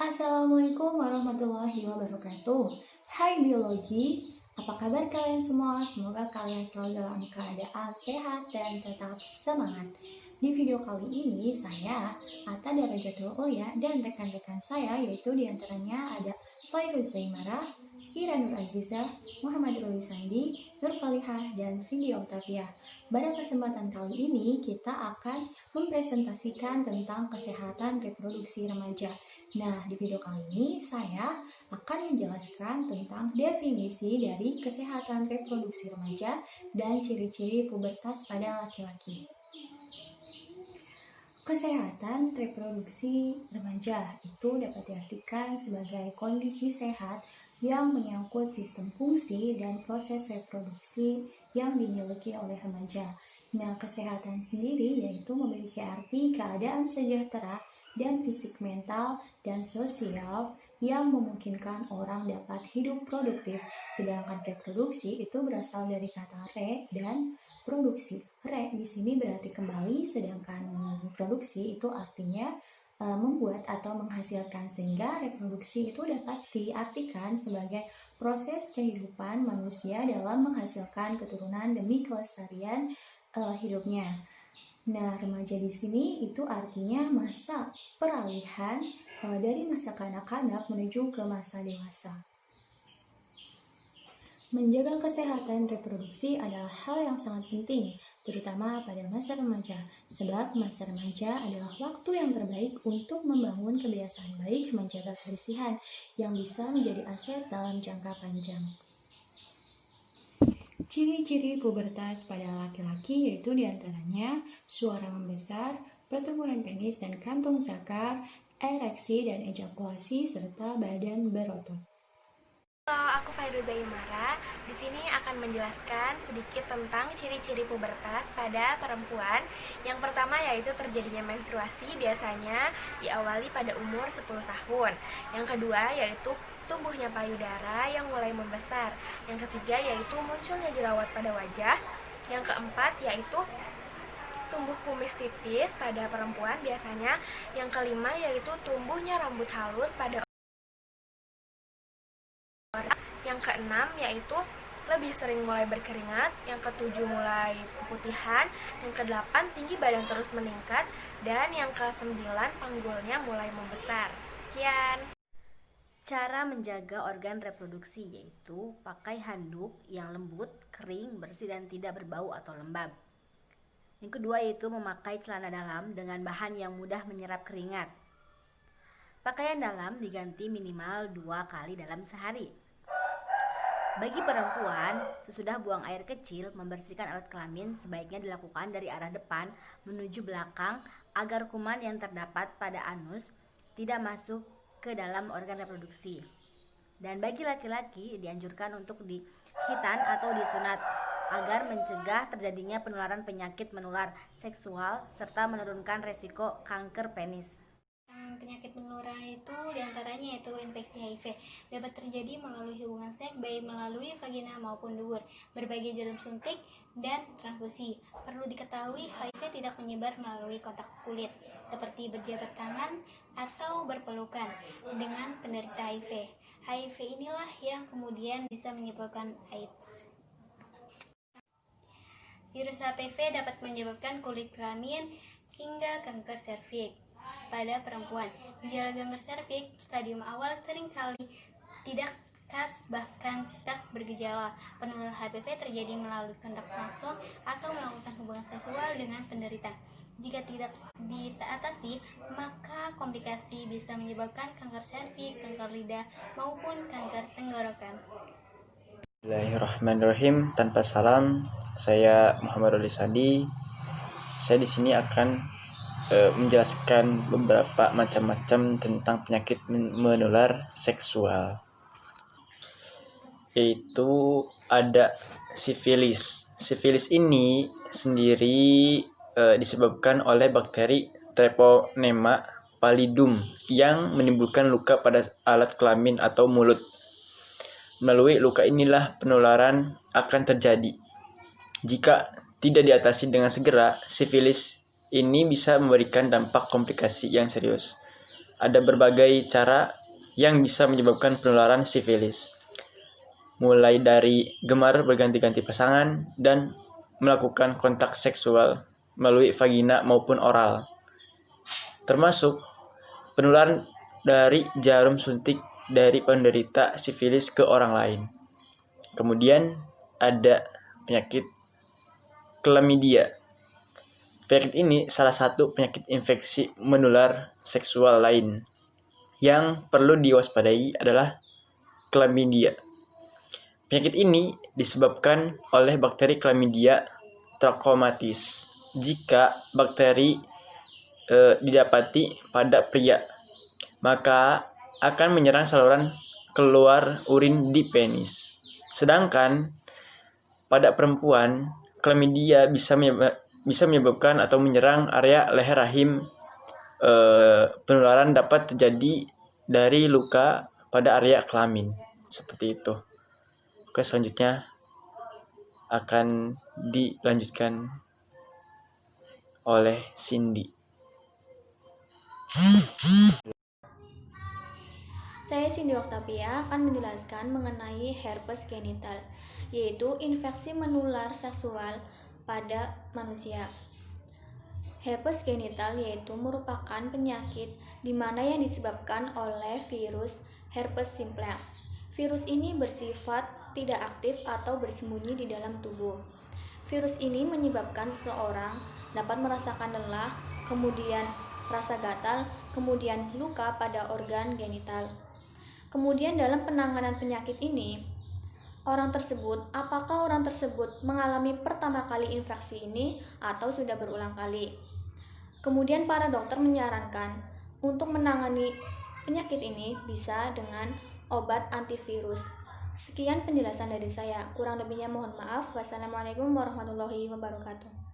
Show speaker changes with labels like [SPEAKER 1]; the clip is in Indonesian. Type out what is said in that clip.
[SPEAKER 1] Assalamualaikum warahmatullahi wabarakatuh. Hai biologi, apa kabar kalian semua? Semoga kalian selalu dalam keadaan sehat dan tetap semangat. Di video kali ini saya, Atta Darajatul Oya, dan rekan-rekan saya yaitu diantaranya ada Fairuz Zaimara, Ira Nur Aziza, Muhammad Ruli Sandi, Nur Falihah, dan Cindy Octavia. Pada kesempatan kali ini kita akan mempresentasikan tentang kesehatan reproduksi remaja. Nah, di video kali ini saya akan menjelaskan tentang definisi dari kesehatan reproduksi remaja dan ciri-ciri pubertas pada laki-laki. Kesehatan reproduksi remaja itu dapat diartikan sebagai kondisi sehat yang menyangkut sistem fungsi dan proses reproduksi yang dimiliki oleh remaja. Nah, kesehatan sendiri yaitu memiliki arti keadaan sejahtera dan fisik, mental, dan sosial yang memungkinkan orang dapat hidup produktif. Sedangkan reproduksi itu berasal dari kata re dan produksi. Re di sini berarti kembali, sedangkan produksi itu artinya membuat atau menghasilkan, sehingga reproduksi itu dapat diartikan sebagai proses kehidupan manusia dalam menghasilkan keturunan demi kelestarian hidupnya. Nah, remaja di sini itu artinya masa peralihan dari masa kanak-kanak menuju ke masa dewasa. Menjaga kesehatan reproduksi adalah hal yang sangat penting, terutama pada masa remaja, sebab masa remaja adalah waktu yang terbaik untuk membangun kebiasaan baik menjaga kebersihan yang bisa menjadi aset dalam jangka panjang. Ciri-ciri pubertas pada laki-laki yaitu diantaranya suara membesar, pertumbuhan penis dan kantung zakar, ereksi dan ejakulasi, serta badan berotot.
[SPEAKER 2] Halo, aku Fairuz Zaimara. Di sini akan menjelaskan sedikit tentang ciri-ciri pubertas pada perempuan. Yang pertama yaitu terjadinya menstruasi, biasanya diawali pada umur 10 tahun. Yang kedua yaitu tumbuhnya payudara yang mulai membesar. Yang ketiga yaitu munculnya jerawat pada wajah. Yang keempat yaitu tumbuh kumis tipis pada perempuan biasanya. Yang kelima yaitu tumbuhnya rambut halus pada orang. Yang keenam yaitu lebih sering mulai berkeringat. Yang ketujuh mulai keputihan. Yang kedelapan tinggi badan terus meningkat. Dan yang kesembilan panggulnya mulai membesar. Sekian.
[SPEAKER 3] Cara menjaga organ reproduksi yaitu pakai handuk yang lembut, kering, bersih dan tidak berbau atau lembab. Yang kedua yaitu memakai celana dalam dengan bahan yang mudah menyerap keringat. Pakaian dalam diganti minimal 2 kali dalam sehari. Bagi perempuan, sesudah buang air kecil, membersihkan alat kelamin sebaiknya dilakukan dari arah depan menuju belakang agar kuman yang terdapat pada anus tidak masuk ke dalam organ reproduksi. Dan bagi laki-laki dianjurkan untuk dikhitan atau disunat agar mencegah terjadinya penularan penyakit menular seksual serta menurunkan resiko kanker penis.
[SPEAKER 4] Penyakit menular itu diantaranya yaitu infeksi HIV dapat terjadi melalui hubungan seks baik melalui vagina maupun dubur, berbagai jarum suntik, dan transfusi. Perlu diketahui HIV tidak menyebar melalui kontak kulit seperti berjabat tangan atau berpelukan dengan penderita HIV. HIV inilah yang kemudian bisa menyebabkan AIDS. Virus HPV dapat menyebabkan kulit kelamin hingga kanker serviks. Pada perempuan, gejala kanker serviks stadium awal seringkali tidak khas bahkan tak bergejala. Penularan HPV terjadi melalui kontak langsung atau melakukan hubungan seksual dengan penderita. Jika tidak diatasi, maka komplikasi bisa menyebabkan kanker serviks, kanker lidah, maupun kanker tenggorokan.
[SPEAKER 5] Bismillahirrahmanirrahim. Tanpa salam, saya Muhammad Ruli Sandi. Saya di sini akan menjelaskan beberapa macam-macam tentang penyakit menular seksual. Yaitu ada sifilis. Sifilis ini sendiri disebabkan oleh bakteri Treponema pallidum yang menimbulkan luka pada alat kelamin atau mulut. Melalui luka inilah penularan akan terjadi. Jika tidak diatasi dengan segera, sifilis ini bisa memberikan dampak komplikasi yang serius. ada berbagai cara yang bisa menyebabkan penularan sifilis, mulai dari gemar berganti-ganti pasangan dan melakukan kontak seksual melalui vagina maupun oral, termasuk penularan dari jarum suntik dari penderita sifilis ke orang lain. Kemudian ada penyakit chlamydia. Penyakit ini salah satu penyakit infeksi menular seksual lain. Yang perlu diwaspadai adalah chlamydia. Penyakit ini disebabkan oleh bakteri Chlamydia trachomatis. Jika bakteri didapati pada pria, maka akan menyerang saluran keluar urin di penis. Sedangkan pada perempuan, chlamydia bisa menyebabkan atau menyerang area leher rahim. Penularan dapat terjadi dari luka pada area kelamin. Seperti itu. Oke, selanjutnya akan dilanjutkan oleh Cindy.
[SPEAKER 1] Saya Cindy Oktavia akan menjelaskan mengenai herpes genital, yaitu infeksi menular seksual pada manusia. Herpes genital yaitu merupakan penyakit di mana yang disebabkan oleh virus herpes simplex. Virus ini bersifat tidak aktif atau bersembunyi di dalam tubuh. Virus ini menyebabkan seseorang dapat merasakan lelah, kemudian rasa gatal, kemudian luka pada organ genital. Kemudian dalam penanganan penyakit ini, apakah orang tersebut mengalami pertama kali infeksi ini atau sudah berulang kali. Kemudian para dokter menyarankan untuk menangani penyakit ini bisa dengan obat antivirus. Sekian penjelasan dari saya. Kurang lebihnya mohon maaf. Wassalamualaikum warahmatullahi wabarakatuh.